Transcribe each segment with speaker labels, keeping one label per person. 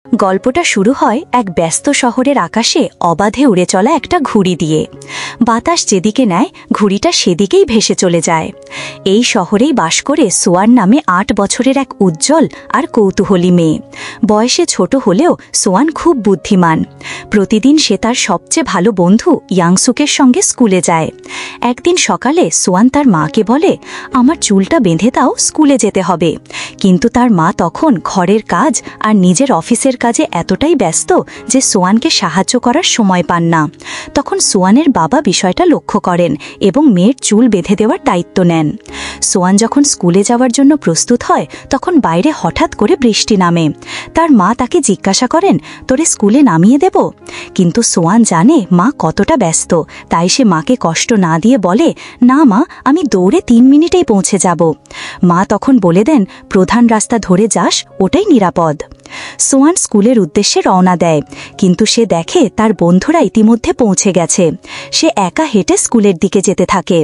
Speaker 1: গল্পটা শুরু হয় এক ব্যস্ত শহরের আকাশে অবাধে উড়ে চলা একটা ঘুড়ি দিয়ে। বাতাস যেদিকে নেয় ঘুড়িটা সেদিকেই ভেসে চলে যায়। এই শহরেই বাস করে সোয়ান নামে ৮ বছরের এক উজ্জ্বল আর কৌতূহলী মেয়ে। বয়সে ছোট হলেও সোয়ান খুব বুদ্ধিমান। প্রতিদিন সে তার সবচেয়ে ভালো বন্ধু ইয়াংসুকের সঙ্গে স্কুলে যায়। একদিন সকালে সোয়ান তার মাকে বলে, আমার চুলটা বেঁধে দাও, স্কুলে যেতে হবে। কিন্তু তার মা তখন ঘরের কাজ আর নিজের অফিসের কাজে এতটাই ব্যস্ত যে সোয়ানকে সাহায্য করার সময় পান না। তখন সোয়ানের বাবা বিষয়টা লক্ষ্য করেন এবং মেয়ের চুল বেঁধে দেওয়ার দায়িত্ব নেন। সোয়ান যখন স্কুলে যাওয়ার জন্য প্রস্তুত হয় তখন বাইরে হঠাৎ করে বৃষ্টি নামে। তার মা তাকে জিজ্ঞাসা করেন, তোরে স্কুলে নামিয়ে দেব? কিন্তু সোয়ান জানে মা কতটা ব্যস্ত, তাই সে মাকে কষ্ট না দিয়ে বলে, না মা, আমি দৌড়ে ৩ মিনিটেই পৌঁছে যাব। মা তখন বলে দেন, প্রধান রাস্তা ধরে যাস, ওটাই নিরাপদ। সোয়ান স্কুলের উদ্দেশ্যে রওনা দেয়, কিন্তু সে দেখে তার বন্ধুরা ইতিমধ্যে পৌঁছে গেছে। সে একা হেঁটে স্কুলের দিকে যেতে থাকে।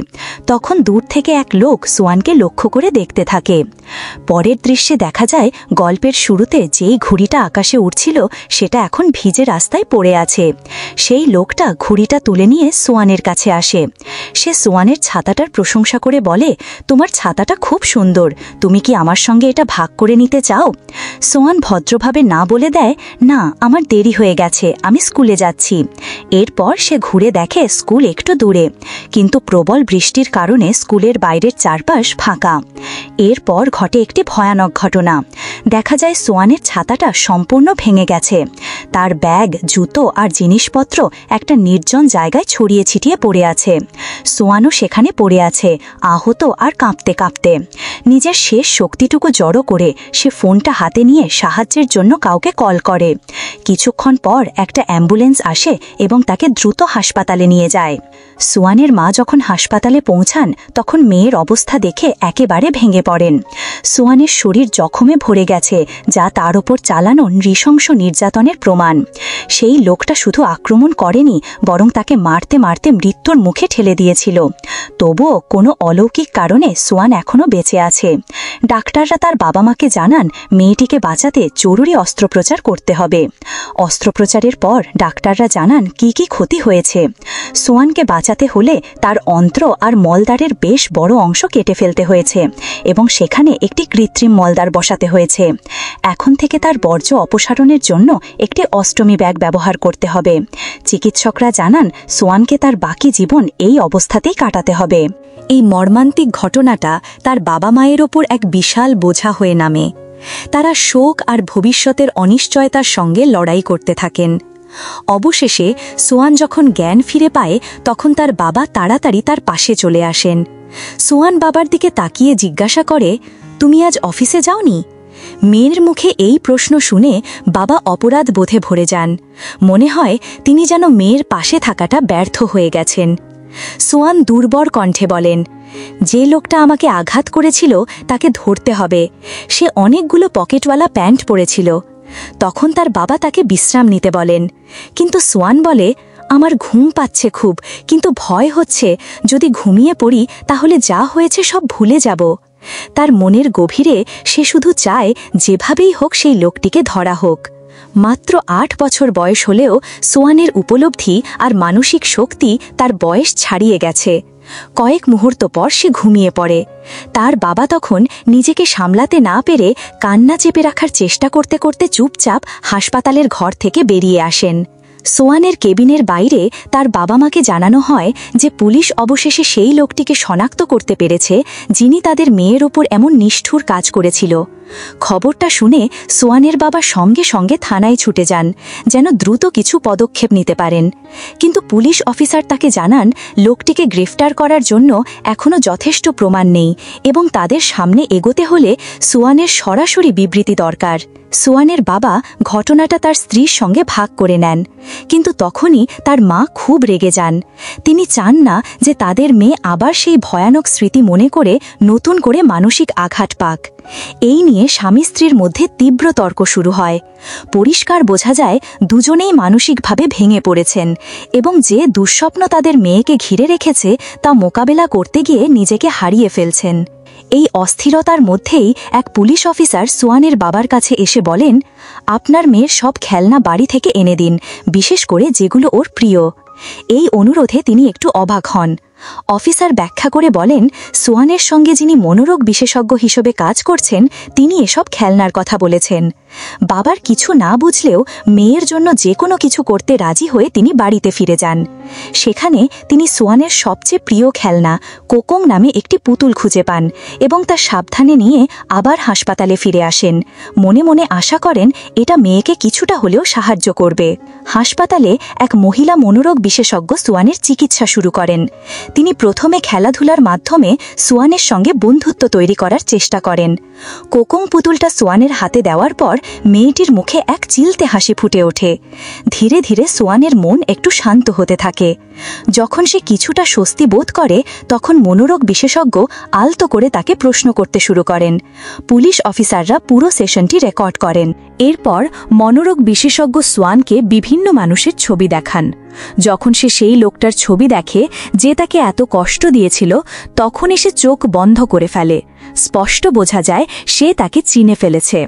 Speaker 1: তখন দূর থেকে এক লোক সোয়ানকে লক্ষ্য করে দেখতে থাকে। পরের দৃশ্যে দেখা যায় গল্পের শুরুতে যেই ঘুড়িটা আকাশে উড়ছিল সেটা এখন ভিজে রাস্তায় পড়ে আছে। সেই লোকটা ঘুড়িটা তুলে নিয়ে সোয়ানের কাছে আসে। সে সোয়ানের ছাতাটার প্রশংসা করে বলে, তোমার ছাতাটা খুব সুন্দর, তুমি কি আমার সঙ্গে এটা ভাগ করে নিতে চাও? সোয়ান ভদ্রভাবে না বলে দেয়, না, আমার দেরি হয়ে গেছে, আমি স্কুলে যাচ্ছি। এরপর সে ঘুরে দেখে স্কুল একটু দূরে, কিন্তু প্রবল বৃষ্টির কারণে স্কুলের বাইরের চারপাশ ফাঁকা। এরপর ঘটে একটি ভয়ানক ঘটনা। দেখা যায় সোয়ানের ছাতাটা সম্পূর্ণ ভেঙে গেছে। তার ব্যাগ, জুতো আর জিনিসপত্র একটা নির্জন জায়গায় ছড়িয়ে ছিটিয়ে পড়ে আছে। সোয়ানও সেখানে পড়ে আছে, আহত আর কাঁপতে কাঁপতে। নিজের শেষ শক্তিটুকু জড়ো করে সে ফোনটা হাতে নিয়ে সাহায্যের জন্য কাউকে কল করে। কিছুক্ষণ পর একটা অ্যাম্বুলেন্স আসে এবং তাকে দ্রুত হাসপাতালে নিয়ে যায়। সোয়ানের মা যখন হাসপাতালে পৌঁছান তখন মেয়ের অবস্থা দেখে একেবারে ভেঙে পড়েন। সোয়ানের শরীর জখমে ভরে গেছে, যা তার ওপর চালানো নৃশংস নির্যাতনের প্রমাণ। সেই লোকটা শুধু আক্রমণ করেনি, বরং তাকে মারতে মারতে মৃত্যুর মুখে ঠেলে দিয়েছিল। তবুও কোনো অলৌকিক কারণে সোয়ান এখনও বেঁচে আছে। ডাক্তাররা তার বাবা মাকে জানান মেয়েটিকে বাঁচাতে জরুরি অস্ত্রোপচার করতে হবে। অস্ত্রোপচারের পর ডাক্তাররা জানান কি কি ক্ষতি হয়েছে। সোয়ানকে বাঁচাতে হলে তার অন্ত্র আর মলদ্বারের বেশ বড় অংশ কেটে ফেলতে হয়েছে এবং সেখানে একটি কৃত্রিম মলদ্বার বসাতে হয়েছে। এখন থেকে তার বর্জ্য অপসারণের জন্য একটি অস্টমি ব্যাগ ব্যবহার করতে হবে। চিকিৎসকরা জানান সোয়ানকে তার বাকি জীবন এই অবস্থাতেই কাটাতে হবে। এই মর্মান্তিক ঘটনাটা তার বাবা মায়ের ওপর এক বিশাল বোঝা হয়ে নামে। তারা শোক আর ভবিষ্যতের অনিশ্চয়তার সঙ্গে লড়াই করতে থাকেন। অবশেষে সোয়ান যখন জ্ঞান ফিরে পায় তখন তার বাবা তাড়াতাড়ি তার পাশে চলে আসেন। সোয়ান বাবার দিকে তাকিয়ে জিজ্ঞাসা করে, তুমি আজ অফিসে যাওনি? মেয়ের মুখে এই প্রশ্ন শুনে বাবা অপরাধ বোধে ভরে যান। মনে হয় তিনি যেন মেয়ের পাশে থাকাটা ব্যর্থ হয়ে গেছেন। সোয়ান দুর্বর কণ্ঠে বলেন, যে লোকটা আমাকে আঘাত করেছিল তাকে ধরতে হবে। সে অনেকগুলো পকেটওয়ালা প্যান্ট পরেছিল। তখন তার বাবা তাকে বিশ্রাম নিতে বলেন, কিন্তু সোয়ান বলে, আমার ঘুম পাচ্ছে খুব, কিন্তু ভয় হচ্ছে যদি ঘুমিয়ে পড়ি তাহলে যা হয়েছে সব ভুলে যাব। তার মনের গভীরে সে শুধু চায় যেভাবেই হোক সেই লোকটিকে ধরা হোক। মাত্র ৮ বছর বয়স হলেও সোয়ানের উপলব্ধি আর মানসিক শক্তি তার বয়স ছাড়িয়ে গেছে। কয়েক মুহূর্ত পর সে ঘুমিয়ে পড়ে। তার বাবা তখন নিজেকে সামলাতে না পেরে কান্না চেপে রাখার চেষ্টা করতে করতে চুপচাপ হাসপাতালের ঘর থেকে বেরিয়ে আসেন। সোয়ানের কেবিনের বাইরে তার বাবা মাকে জানানো হয় যে পুলিশ অবশেষে সেই লোকটিকে শনাক্ত করতে পেরেছে যিনি তাদের মেয়ের ওপর এমন নিষ্ঠুর কাজ করেছিল। খবরটা শুনে সোয়ানের বাবা সঙ্গে সঙ্গে থানায় ছুটে যান যেন দ্রুত কিছু পদক্ষেপ নিতে পারেন। কিন্তু পুলিশ অফিসার তাকে জানান লোকটিকে গ্রেফতার করার জন্য এখনও যথেষ্ট প্রমাণ নেই এবং তাদের সামনে এগোতে হলে সোয়ানের সরাসরি বিবৃতি দরকার। সোয়ানের বাবা ঘটনাটা তার স্ত্রীর সঙ্গে ভাগ করে নেন, কিন্তু তখনই তার মা খুব রেগে যান। তিনি চান না যে তাদের মেয়ে আবার সেই ভয়ানক স্মৃতি মনে করে নতুন করে মানসিক আঘাত পাক। এই নিয়ে স্বামী স্ত্রীর মধ্যে তীব্র তর্ক শুরু হয়। পরিষ্কার বোঝা যায় দুজনেই মানসিকভাবে ভেঙে পড়েছেন এবং যে দুঃস্বপ্ন তাদের মেয়েকে ঘিরে রেখেছে তা মোকাবেলা করতে গিয়ে নিজেকে হারিয়ে ফেলছেন। এই অস্থিরতার মধ্যেই এক পুলিশ অফিসার সোয়ানের বাবার কাছে এসে বলেন, আপনার মেয়ের সব খেলনা বাড়ি থেকে এনে দিন, বিশেষ করে যেগুলো ওর প্রিয়। এই অনুরোধে তিনি একটু অবাক হন। অফিসার ব্যাখ্যা করে বলেন, সোয়ানের সঙ্গে যিনি মনোরোগ বিশেষজ্ঞ হিসেবে কাজ করছেন তিনি এসব খেলনার কথা বলেছেন। বাবার কিছু না বুঝলেও মেয়ের জন্য যে কোনো কিছু করতে রাজি হয়ে তিনি বাড়িতে ফিরে যান। সেখানে তিনি সোয়ানের সবচেয়ে প্রিয় খেলনা কোকং নামে একটি পুতুল খুঁজে পান এবং তা সাবধানে নিয়ে আবার হাসপাতালে ফিরে আসেন। মনে মনে আশা করেন এটা মেয়েকে কিছুটা হলেও সাহায্য করবে। হাসপাতালে এক মহিলা মনোরোগ বিশেষজ্ঞ সোয়ানের চিকিৎসা শুরু করেন। তিনি প্রথমে খেলাধুলার মাধ্যমে সোয়ানের সঙ্গে বন্ধুত্ব তৈরি করার চেষ্টা করেন। কোকং পুতুলটা সোয়ানের হাতে দেওয়ার পর মেয়েটির মুখে এক চিলতে হাসি ফুটে ওঠে। ধীরে ধীরে সোয়ানের মন একটু শান্ত হতে থাকে। যখন সে কিছুটা স্বস্তি বোধ করে তখন মনোরোগ বিশেষজ্ঞ আলতো করে তাকে প্রশ্ন করতে শুরু করেন। পুলিশ অফিসাররা পুরো সেশনটি রেকর্ড করেন। এরপর মনোরোগ বিশেষজ্ঞ সোয়ানকে বিভিন্ন মানুষের ছবি দেখান। যখন সে সেই লোকটার ছবি দেখে যে তাকে এত কষ্ট দিয়েছিল, তখনই সে চোখ বন্ধ করে ফেলে। স্পষ্ট বোঝা যায় সে তাকে চিনে ফেলেছে।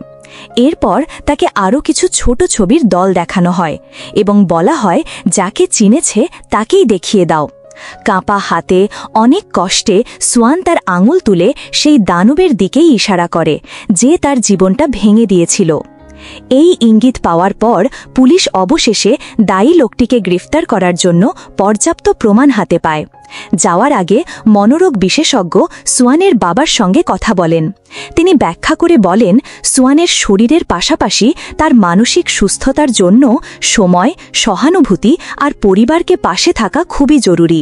Speaker 1: এরপর তাকে আরও কিছু ছোট ছবির দল দেখানো হয় এবং বলা হয়, যাকে চিনেছে তাকেই দেখিয়ে দাও। কাঁপা হাতে অনেক কষ্টে সোয়ান তার আঙুল তুলে সেই দানবের দিকেই ইশারা করে যে তার জীবনটা ভেঙে দিয়েছিল। এই ইঙ্গিত পাওয়ার পর পুলিশ অবশেষে দায়ী লোকটিকে গ্রেফতার করার জন্য পর্যাপ্ত প্রমাণ হাতে পায়। যাওয়ার আগে মনোরোগ বিশেষজ্ঞ সোয়ানের বাবার সঙ্গে কথা বলেন। তিনি ব্যাখ্যা করে বলেন, সোয়ানের শরীরের পাশাপাশি তার মানসিক সুস্থতার জন্য সময়, সহানুভূতি আর পরিবারকে পাশে থাকা খুবই জরুরি।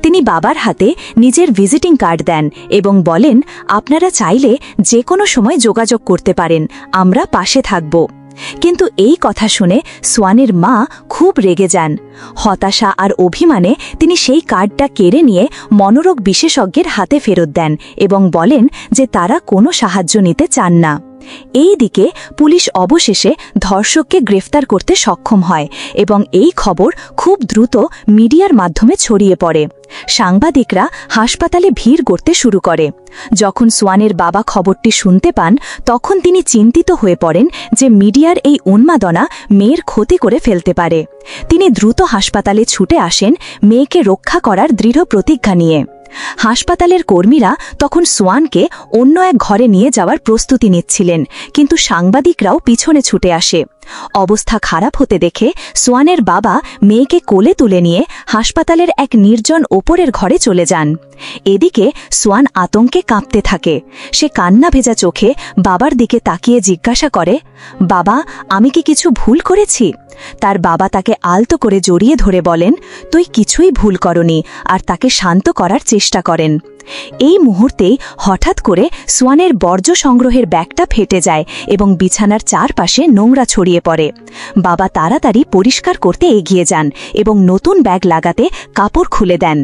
Speaker 1: তিনি বাবার হাতে নিজের ভিজিটিং কার্ড দেন এবং বলেন, আপনারা চাইলে যে কোনো সময় যোগাযোগ করতে পারেন, আমরা পাশে থাকব। কিন্তু এই কথা শুনে সোয়ানের মা খুব রেগে যান। হতাশা আর অভিমানে তিনি সেই কার্ডটা কেড়ে নিয়ে মনোরোগ বিশেষজ্ঞের হাতে ফেরত দেন এবং বলেন যে তারা কোনো সাহায্য নিতে চান না। এই দিকে পুলিশ অবশেষে ধর্ষককে গ্রেফতার করতে সক্ষম হয় এবং এই খবর খুব দ্রুত মিডিয়ার মাধ্যমে ছড়িয়ে পড়ে। সাংবাদিকরা হাসপাতালে ভিড় করতে শুরু করে। যখন সোয়ানের বাবা খবরটি শুনতে পান তখন তিনি চিন্তিত হয়ে পড়েন যে মিডিয়ার এই উন্মাদনা মেয়ের ক্ষতি করে ফেলতে পারে। তিনি দ্রুত হাসপাতালে ছুটে আসেন মেয়েকে রক্ষা করার দৃঢ় প্রতিজ্ঞা নিয়ে। হাসপাতালের কর্মীরা তখন সোয়ানকে অন্য এক ঘরে নিয়ে যাওয়ার প্রস্তুতি নিচ্ছিলেন, কিন্তু সাংবাদিকরাও পিছনে ছুটে আসে। অবস্থা খারাপ হতে দেখে সোয়ানের বাবা মেয়েকে কোলে তুলে নিয়ে হাসপাতালের এক নির্জন ওপরের ঘরে চলে যান। এদিকে সোয়ান আতঙ্কে কাঁপতে থাকে। সে কান্না ভেজা চোখে বাবার দিকে তাকিয়ে জিজ্ঞাসা করে, বাবা, আমি কি কিছু ভুল করেছি? তার বাবা তাকে আলতো করে জড়িয়ে ধরে বলেন, তুই কিছুই ভুল করনি, আর তাকে শান্ত করার চেষ্টা করেন। এই মুহূর্তেই হঠাৎ করে সোয়ানের বর্জ্য সংগ্রহের ব্যাগটা ফেটে যায় এবং বিছানার চারপাশে নোংরা ছড়িয়ে পড়ে। বাবা তাড়াতাড়ি পরিষ্কার করতে এগিয়ে যান এবং নতুন ব্যাগ লাগাতে কাপড় খুলে দেন।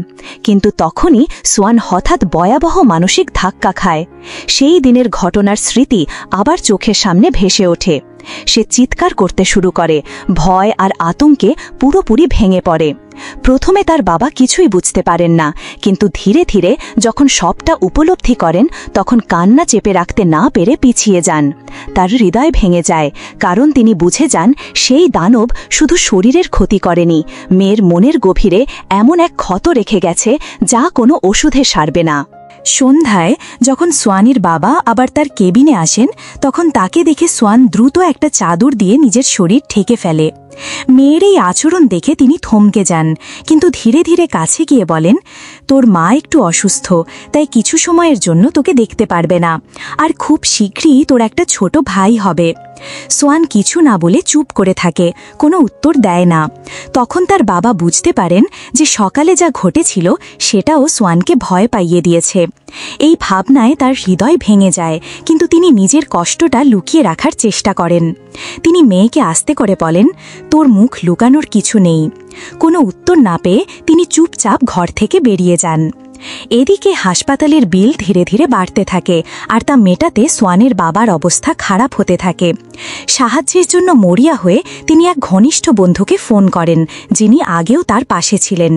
Speaker 1: কিন্তু তখনই সোয়ান হঠাৎ ভয়াবহ মানসিক ধাক্কা খায়। সেই দিনের ঘটনার স্মৃতি আবার চোখের সামনে ভেসে ওঠে। সে চিৎকার করতে শুরু করে, ভয় আর আতঙ্কে পুরোপুরি ভেঙে পড়ে। প্রথমে তার বাবা কিছুই বুঝতে পারেন না, কিন্তু ধীরে ধীরে যখন সবটা উপলব্ধি করেন তখন কান্না চেপে রাখতে না পেরে পিছিয়ে যান। তার হৃদয় ভেঙে যায়, কারণ তিনি বুঝে যান সেই দানব শুধু শরীরের ক্ষতি করেনি, মেয়ের মনের গভীরে এমন এক ক্ষত রেখে গেছে যা কোনো ওষুধে সারবে না। সন্ধ্যায় যখন সোয়ানের বাবা আবার তার কেবিনে আসেন তখন তাকে দেখে সোয়ান দ্রুত একটা চাদর দিয়ে নিজের শরীর ঢেকে ফেলে। মেয়ের এই আচরণ দেখে তিনি থমকে যান, কিন্তু ধীরে ধীরে কাছে গিয়ে বলেন, তোর মা একটু অসুস্থ, তাই কিছু সময়ের জন্য তোকে দেখতে পারবে না, আর খুব শীঘ্রই তোর একটা ছোট ভাই হবে। সোয়ান কিছু না বলে চুপ করে থাকে, কোনো উত্তর দেয় না। তখন তার বাবা বুঝতে পারেন যে সকালে যা ঘটেছিল সেটাও সোয়ানকে ভয় পাইয়ে দিয়েছে। এই ভাবনায় তার হৃদয় ভেঙে যায়, কিন্তু তিনি নিজের কষ্টটা লুকিয়ে রাখার চেষ্টা করেন। তিনি মেয়েকে আস্তে করে বলেন, তোর মুখ লুকানোর কিছু নেই। কোনো উত্তর না পেয়ে তিনি চুপচাপ ঘর থেকে বেরিয়ে যান। এদিকে হাসপাতালের বিল ধীরে ধীরে বাড়তে থাকে আর তা মেটাতে সোয়ানের বাবার অবস্থা খারাপ হতে থাকে। সাহায্যের জন্য মরিয়া হয়ে তিনি এক ঘনিষ্ঠ বন্ধুকে ফোন করেন, যিনি আগেও তার পাশে ছিলেন।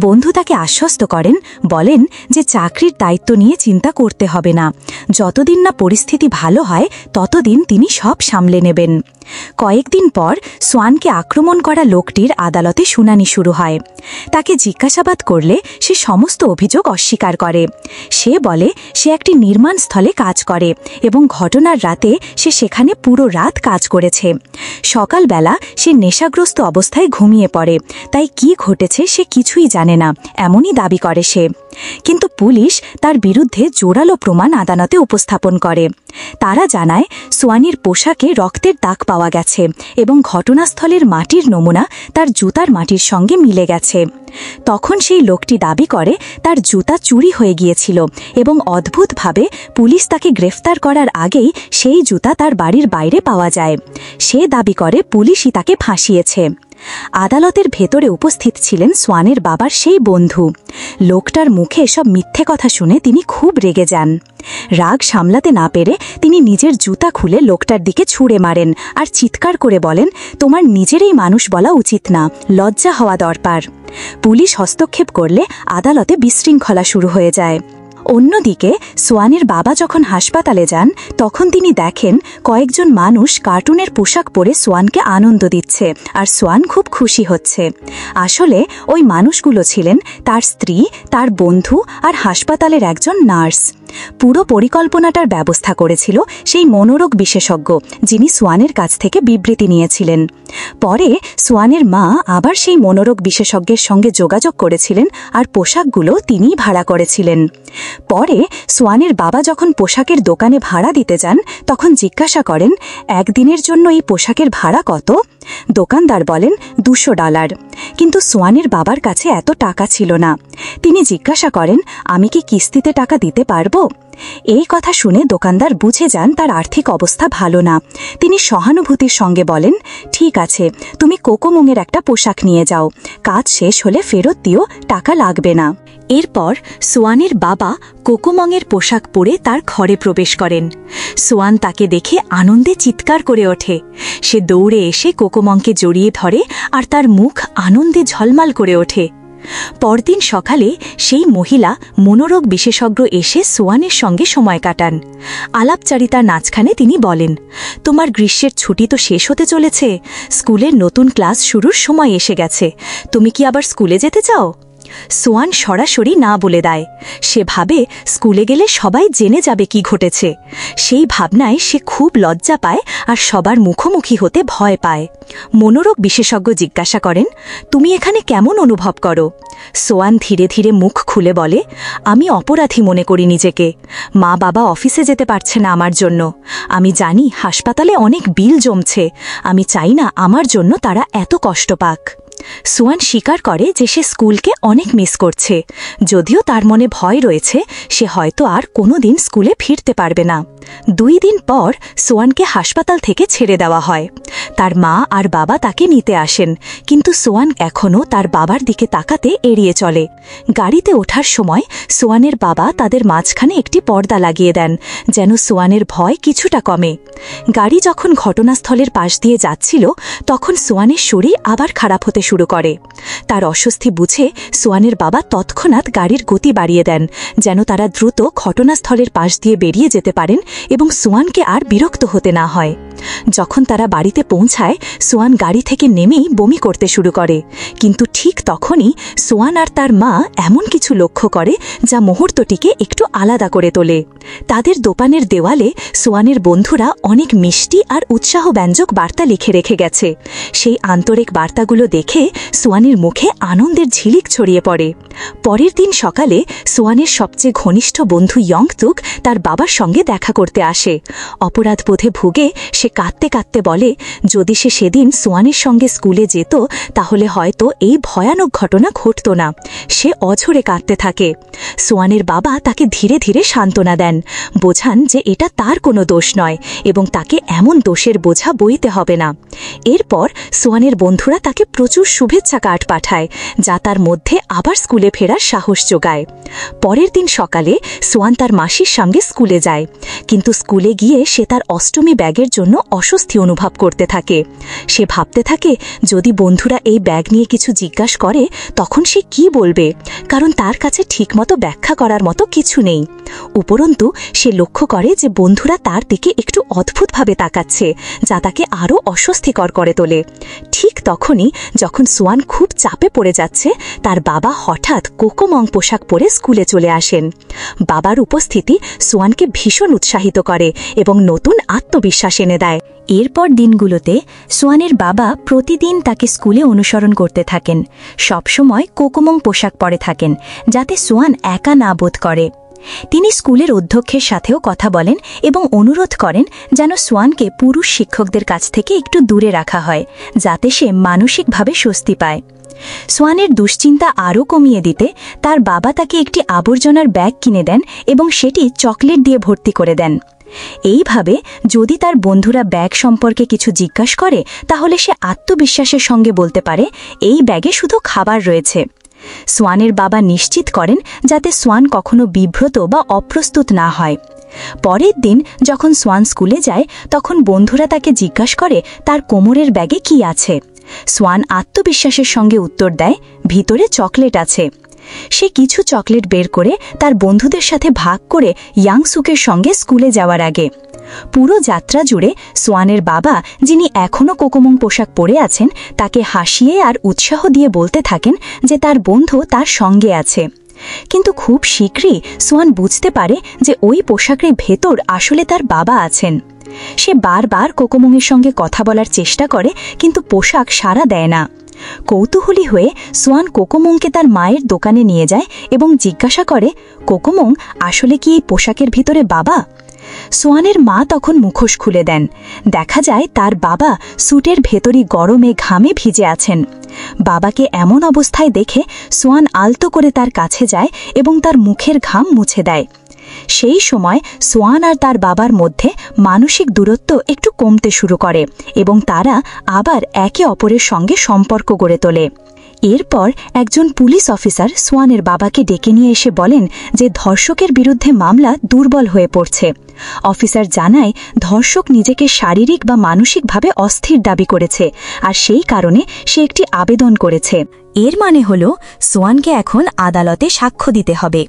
Speaker 1: বন্ধু তাকে আশ্বস্ত করেন, বলেন যে চাকরির দায়িত্ব নিয়ে চিন্তা করতে হবে না, যতদিন না পরিস্থিতি ভালো হয় ততদিন তিনি সব সামলে নেবেন। কয়েকদিন পর সোয়ানকে আক্রমণ করা লোকটির আদালতে শুনানি শুরু হয়। তাকে জিজ্ঞাসাবাদ করলে সে সমস্ত অভিযোগ অস্বীকার করে। সে বলে সে একটি নির্মাণ স্থলে কাজ করে এবং ঘটনার রাতে সে সেখানে পুরো রাত কাজ করেছে। সকালবেলা সে নেশাগ্রস্ত অবস্থায় ঘুমিয়ে পড়ে, তাই কি ঘটেছে সে কিছুই জানে না, এমনই দাবি করে সে। কিন্তু পুলিশ তার বিরুদ্ধে জোরালো প্রমাণ আদালতে উপস্থাপন করে। তারা জানায় সোয়ানের পোশাকে রক্তের দাগ পাওয়া গেছে এবং ঘটনাস্থলের মাটির নমুনা তার জুতার মাটির সঙ্গে মিলে গেছে। তখন সেই লোকটি দাবি করে তার জুতা চুরি হয়ে গিয়েছিল এবং অদ্ভুতভাবে পুলিশ তাকে গ্রেফতার করার আগেই সেই জুতা তার বাড়ির বাইরে পাওয়া যায়। সে দাবি করে পুলিশই তাকে ফাঁসিয়েছে। আদালতের ভেতরে উপস্থিত ছিলেন সোয়ানের বাবার সেই বন্ধু। লোকটার মুখে এসব মিথ্যে কথা শুনে তিনি খুব রেগে যান। রাগ সামলাতে না পেরে তিনি নিজের জুতা খুলে লোকটার দিকে ছুঁড়ে মারেন আর চিৎকার করে বলেন, তোমার নিজেরই মানুষ বলা উচিত না, লজ্জা হওয়া দরকার। পুলিশ হস্তক্ষেপ করলে আদালতে বিশৃঙ্খলা শুরু হয়ে যায়। অন্যদিকে সোয়ানের বাবা যখন হাসপাতালে যান তখন তিনি দেখেন কয়েকজন মানুষ কার্টুনের পোশাক পরে সোয়ানকে আনন্দ দিচ্ছে আর সোয়ান খুব খুশি হচ্ছে। আসলে ওই মানুষগুলো ছিলেন তার স্ত্রী, তার বন্ধু আর হাসপাতালের একজন নার্স। পুরো পরিকল্পনাটার ব্যবস্থা করেছিল সেই মনোরোগ বিশেষজ্ঞ, যিনি সোয়ানের কাছ থেকে বিবৃতি নিয়েছিলেন। পরে সোয়ানের মা আবার সেই মনোরোগ বিশেষজ্ঞের সঙ্গে যোগাযোগ করেছিলেন আর পোশাকগুলো তিনিই ভাড়া করেছিলেন। পরে সোয়ানের বাবা যখন পোশাকের দোকানে ভাড়া দিতে যান তখন জিজ্ঞাসা করেন, একদিনের জন্য এই পোশাকের ভাড়া কত? দোকানদার বলেন $200। কিন্তু সোয়ানের বাবার কাছে এত টাকা ছিল না। তিনি জিজ্ঞাসা করেন, আমি কি কিস্তিতে টাকা দিতে পারবো? এই কথা শুনে দোকানদার বুঝে যান তার আর্থিক অবস্থা ভালো না। তিনি সহানুভূতির সঙ্গে বলেন, ঠিক আছে, তুমি কোকোমঙের একটা পোশাক নিয়ে যাও, কাজ শেষ হলে ফেরত দিও, টাকা লাগবে না। এরপর সোয়ানের বাবা কোকোমঙের পোশাক পরে তার ঘরে প্রবেশ করেন। সোয়ান তাকে দেখে আনন্দে চিৎকার করে ওঠে। সে দৌড়ে এসে কোকোমঙকে জড়িয়ে ধরে আর তার মুখ আনন্দে ঝলমাল করে ওঠে। পরদিন সকালে সেই মহিলা মনোরোগ বিশেষজ্ঞ এসে সোয়ানের সঙ্গে সময় কাটান। আলাপচারিতার মাঝখানে তিনি বলেন, তোমার গ্রীষ্মের ছুটি তো শেষ হতে চলেছে, স্কুলের নতুন ক্লাস শুরুর সময় এসে গেছে, তুমি কি আবার স্কুলে যেতে চাও? সোয়ান সরাসরি না বলে দেয়। সে ভাবে স্কুলে গেলে সবাই জেনে যাবে কি ঘটেছে। সেই ভাবনায় সে খুব লজ্জা পায় আর সবার মুখোমুখি হতে ভয় পায়। মনোরোগ বিশেষজ্ঞ জিজ্ঞাসা করেন, তুমি এখানে কেমন অনুভব করো? সোয়ান ধীরে ধীরে মুখ খুলে বলে, আমি অপরাধী মনে করি নিজেকে। মা বাবা অফিসে যেতে পারছে না আমার জন্য। আমি জানি হাসপাতালে অনেক বিল জমছে। আমি চাই না আমার জন্য তারা এত কষ্ট পাক। সোয়ান স্বীকার করে যে সে স্কুলকে অনেক মিস করছে, যদিও তার মনে ভয় রয়েছে সে হয়তো আর কোনোদিন স্কুলে ফিরতে পারবে না। 2 দিন পর সোয়ানকে হাসপাতাল থেকে ছেড়ে দেওয়া হয়। তার মা আর বাবা তাকে নিতে আসেন, কিন্তু সোয়ান এখনও তার বাবার দিকে তাকাতে এড়িয়ে চলে। গাড়িতে ওঠার সময় সোয়ানের বাবা তাদের মাঝখানে একটি পর্দা লাগিয়ে দেন, যেন সোয়ানের ভয় কিছুটা কমে। গাড়ি যখন ঘটনাস্থলের পাশ দিয়ে যাচ্ছিল তখন সোয়ানের শরীর আবার খারাপ হতে শুরু করে। তার অস্বস্তি বুঝে সোয়ানের বাবা তৎক্ষণাৎ গাড়ির গতি বাড়িয়ে দেন, যেন তারা দ্রুত ঘটনাস্থলের পাশ দিয়ে বেরিয়ে যেতে পারেন এবং সোয়ানকে আর বিরক্ত হতে না হয়। যখন তারা বাড়িতে পৌঁছায় সোয়ান গাড়ি থেকে নেমেই বমি করতে শুরু করে, কিন্তু ঠিক তখনই সোয়ান আর তার মা এমন কিছু লক্ষ্য করে যা মুহূর্তটিকে একটু আলাদা করে তোলে। তাদের দোকানের দেওয়ালে সোয়ানের বন্ধুরা অনেক মিষ্টি আর উৎসাহব্যঞ্জক বার্তা লিখে রেখে গেছে। সেই আন্তরিক বার্তাগুলো দেখে সোয়ানের মুখে আনন্দের ঝিলিক ছড়িয়ে পড়ে। পরের দিন সকালে সোয়ানের সবচেয়ে ঘনিষ্ঠ বন্ধু ইয়ংতুক তার বাবার সঙ্গে দেখা করতে আসে। অপরাধবোধে ভুগে সে কাঁদতে কাঁদতে বলে, যদি সে সেদিন সোয়ানের সঙ্গে স্কুলে যেত তাহলে হয়তো এই ভয়ানক ঘটনা ঘটত না। সে অঝরে কাঁদতে থাকে। সোয়ানের বাবা তাকে ধীরে ধীরে সান্ত্বনা দেন, বোঝান যে এটা তার কোনো দোষ নয় এবং তাকে এমন দোষের বোঝা বইতে হবে না। এরপর সোয়ানের বন্ধুরা তাকে প্রচুর শুভেচ্ছা কার্ড পাঠায়, যা তার মধ্যে আবার স্কুলে ফেরার সাহস যোগায়। পরের দিন সকালে সোয়ান তার মাসির সঙ্গে স্কুলে যায়, কিন্তু স্কুলে গিয়ে সে তার অষ্টমী ব্যাগের জন্য অস্বস্তি অনুভব করতে থাকে। সে ভাবতে থাকে যদি বন্ধুরা এই ব্যাগ নিয়ে কিছু জিজ্ঞাসা করে তখন সে কি বলবে, কারণ তার কাছে ঠিকমতো ব্যাখ্যা করার মতো কিছু নেই। উপরন্তু সে লক্ষ্য করে যে বন্ধুরা তার দিকে একটু অদ্ভুতভাবে তাকাচ্ছে, যা তাকে আরও অস্বস্তিকর করে তোলে। ঠিক তখনই যখন সোয়ান খুব চাপে পড়ে যাচ্ছে, তার বাবা হঠাৎ কোকোমং পোশাক পরে স্কুলে চলে আসেন। বাবার উপস্থিতি সোয়ানকে ভীষণ উৎসাহিত করে এবং নতুন আত্মবিশ্বাস এনে দেয়। এরপর দিনগুলোতে সোয়ানের বাবা প্রতিদিন তাকে স্কুলে অনুসরণ করতে থাকেন, সবসময় কোকোমং পোশাক পরে থাকেন যাতে সোয়ান একা না বোধ করে। তিনি স্কুলের অধ্যক্ষের সাথেও কথা বলেন এবং অনুরোধ করেন যেন সোয়ানকে পুরুষ শিক্ষকদের কাছ থেকে একটু দূরে রাখা হয়, যাতে সে মানসিকভাবে স্বস্তি পায়। সোয়ানের দুশ্চিন্তা আরও কমিয়ে দিতে তার বাবা তাকে একটি আবর্জনার ব্যাগ কিনে দেন এবং সেটি চকলেট দিয়ে ভর্তি করে দেন। এইভাবে যদি তার বন্ধুরা ব্যাগ সম্পর্কে কিছু জিজ্ঞাসা করে তাহলে সে আত্মবিশ্বাসের সঙ্গে বলতে পারে এই ব্যাগে শুধু খাবার রয়েছে। সোয়ানের বাবা নিশ্চিত করেন যাতে সোয়ান কখনো বিব্রত বা অপ্রস্তুত না হয়। পরের দিন যখন সোয়ান স্কুলে যায় তখন বন্ধুরা তাকে জিজ্ঞাসা করে তার কোমরের ব্যাগে কি আছে। সোয়ান আত্মবিশ্বাসের সঙ্গে উত্তর দেয়, ভিতরে চকলেট আছে। সে কিছু চকলেট বের করে তার বন্ধুদের সাথে ভাগ করে ইয়াংসুকের সঙ্গে স্কুলে যাওয়ার আগে। পুরো যাত্রা জুড়ে সোয়ানের বাবা, যিনি এখনও কোকোমং পোশাক পরে আছেন, তাকে হাসিয়ে আর উৎসাহ দিয়ে বলতে থাকেন যে তার বন্ধু তার সঙ্গে আছে। কিন্তু খুব শীঘ্রই সোয়ান বুঝতে পারে যে ওই পোশাকের ভেতর আসলে তার বাবা আছেন। সে বারবার কোকোমংয়ের সঙ্গে কথা বলার চেষ্টা করে, কিন্তু পোশাক সাড়া দেয় না। কৌতূহলী হয়ে সোয়ান কোকোমংকে তার মায়ের দোকানে নিয়ে যায় এবং জিজ্ঞাসা করে, কোকোমং, আসলে কি এই পোশাকের ভিতরে বাবা? সোয়ানের মা তখন মুখোশ খুলে দেন। দেখা যায় তার বাবা স্যুটের ভেতরই গরমে ঘামে ভিজে আছেন। বাবাকে এমন অবস্থায় দেখে সোয়ান আলতো করে তার কাছে যায় এবং তার মুখের ঘাম মুছে দেয়। সেই সময় সোয়ান আর তার বাবার মধ্যে মানসিক দূরত্ব একটু কমতে শুরু করে এবং তারা আবার একে অপরের সঙ্গে সম্পর্ক গড়ে তোলে। এরপর একজন পুলিশ অফিসার সোয়ানের বাবাকে ডেকে নিয়ে এসে বলেন যে ধর্ষকের বিরুদ্ধে মামলা দুর্বল হয়ে পড়ছে। অফিসার জানায় ধর্ষক নিজেকে শারীরিক বা মানসিকভাবে অস্থির দাবি করেছে, আর সেই কারণে সে একটি আবেদন করেছে। এর মানে হল সোয়ানকে এখন আদালতে সাক্ষ্য দিতে হবে।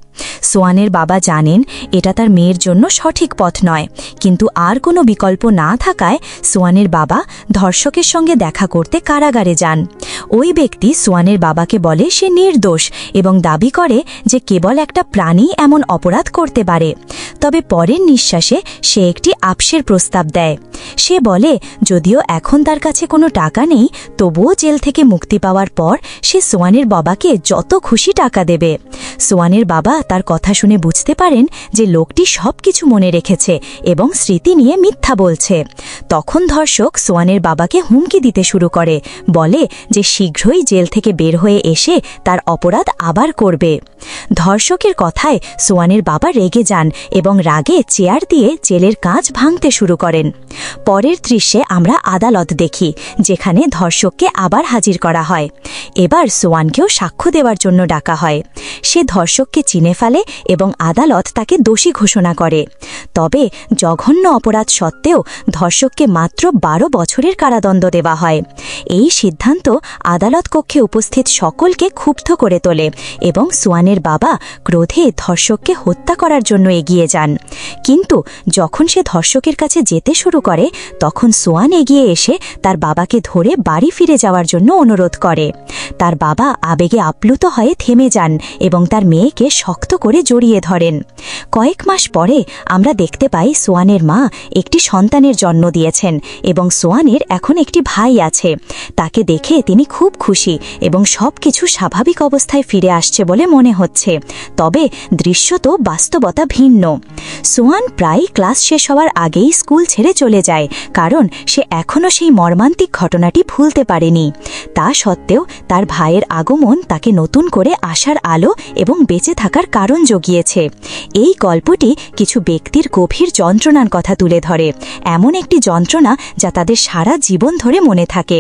Speaker 1: সোয়ানের বাবা জানেন এটা তার মেয়ের জন্য সঠিক পথ নয়, কিন্তু আর কোনো বিকল্প না থাকায় সোয়ানের বাবা ধর্ষকের সঙ্গে দেখা করতে কারাগারে যান। ওই ব্যক্তি সোয়ানের বাবাকে বলে সে নির্দোষ এবং দাবি করে যে কেবল একটা প্রাণী এমন অপরাধ করতে পারে। তবে পরের নিঃশ্বাসে সে একটি আপসের প্রস্তাব দেয়। সে বলে যদিও এখন তার কাছে কোনো টাকা নেই, তবুও জেল থেকে মুক্তি পাওয়ার পর সে সোয়ানের বাবাকে যত খুশি টাকা দেবে। সোয়ানের বাবা তার কথা শুনে বুঝতে পারেন যে লোকটি সবকিছু মনে রেখেছে এবং স্মৃতি নিয়ে মিথ্যা বলছে। তখন ধর্ষক সোয়ানের বাবাকে হুমকি দিতে শুরু করে, বলে যে শীঘ্রই জেল থেকে বের হয়ে এসে তার অপরাধ আবার করবে। ধর্ষকের কথায় সোয়ানের বাবা রেগে যান এবং রাগে চেয়ার দিয়ে জেলের কাঁচ ভাঙতে শুরু করেন। পরের দৃশ্যে আমরা আদালত দেখি, যেখানে ধর্ষককে আবার হাজির করা হয়। এবার সোয়ানকেও সাক্ষ্য দেওয়ার জন্য ডাকা হয়। সে ধর্ষককে চিনে ফেলে এবং আদালত তাকে দোষী ঘোষণা করে। তবে জঘন্য অপরাধ সত্ত্বেও ধর্ষককে মাত্র 12 বছরের কারাদণ্ড দেওয়া হয়। এই সিদ্ধান্ত আদালত কক্ষে উপস্থিত সকলকে ক্ষুব্ধ করে তোলে এবং সোয়ানের বাবা ক্রোধে ধর্ষককে হত্যা করার জন্য এগিয়ে যান। কিন্তু যখন সে ধর্ষকের কাছে যেতে শুরু করে তখন সোয়ান এগিয়ে এসে তার বাবাকে ধরে বাড়ি ফিরে যাওয়ার জন্য অনুরোধ করে। তার বাবা আবেগে আপ্লুত হয়ে থেমে যান এবং তার মেয়েকে শক্ত করে জড়িয়ে ধরেন। কয়েক মাস পরে আমরা দেখতে পাই সোয়ানের মা একটি সন্তানের জন্ম দিয়েছেন এবং সোয়ানের এখন একটি ভাই আছে। তাকে দেখে তিনি খুব খুশি এবং সবকিছু স্বাভাবিক অবস্থায় ফিরে আসছে বলে মনে হচ্ছে। তবে দৃশ্যত বাস্তবতা ভিন্ন। সোয়ান প্রায় ক্লাস শেষ হওয়ার আগেই স্কুল ছেড়ে চলে যায়, কারণ সে এখনও সেই মর্মান্তিক ঘটনাটি ভুলতে পারেনি। তা সত্ত্বেও তার ভাইয়ের আগমন তাকে নতুন করে আশার আলো এবং বেঁচে থাকার কারণ জুগিয়েছে। এই গল্পটি কিছু ব্যক্তির গভীর যন্ত্রণার কথা তুলে ধরে, এমন একটি যন্ত্রণা যা তাদের সারা জীবন ধরে মনে থাকে।